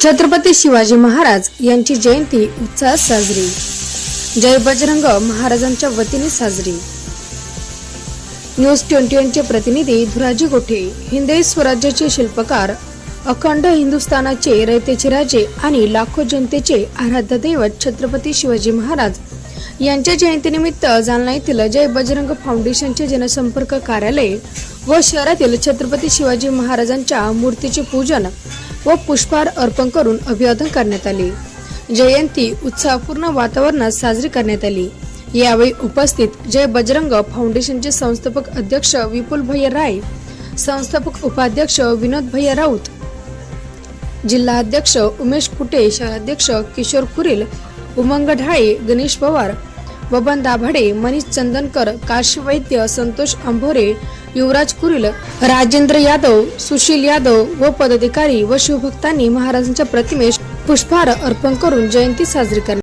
छत्रपती शिवाजी महाराज यांची जयंती उत्साहात साजरी। जय बजरंग महाराजांच्या वतीने साजरी। न्यूज 21 चे प्रतिनिधी धुराजी गोठे। हिंदवी स्वराज्याचे शिल्पकार, अखंड हिंदुस्थानाचे रयतेचे राजे आणि लाखो जनतेचे आराध्य दैवत छत्रपती शिवाजी महाराज यांच्या जयंतीनिमित्त जालना येथील जय बजरंग फाउंडेशनचे जनसंपर्क कार्यालय व शहरातील छत्रपती शिवाजी महाराजांच्या मूर्तीचे पूजन व पुष्पहार अर्पण करून अभिवादन करण्यात आले। जयंती उत्साहपूर्ण वातावरणात साजरी करण्यात आली। यावेळी उपस्थित जय बजरंग फाउंडेशनचे संस्थापक अध्यक्ष विपुल भैया राय, संस्थापक उपाध्यक्ष विनोद भैया राऊत, जिल्हा अध्यक्ष उमेश कुटे, शहराध्यक्ष किशोर कुरील, उमंग ढाळे, गणेश पवार, बबन दाभाडे, मनीष चंदनकर, काशी वैद्य, संतोष अंभोरे, युवराज कुरील, राजेंद्र यादव, सुशील यादव व पदाधिकारी व शिवभक्तांनी महाराजांच्या प्रतिमेस पुष्पहार अर्पण करून जयंती साजरी करण्यात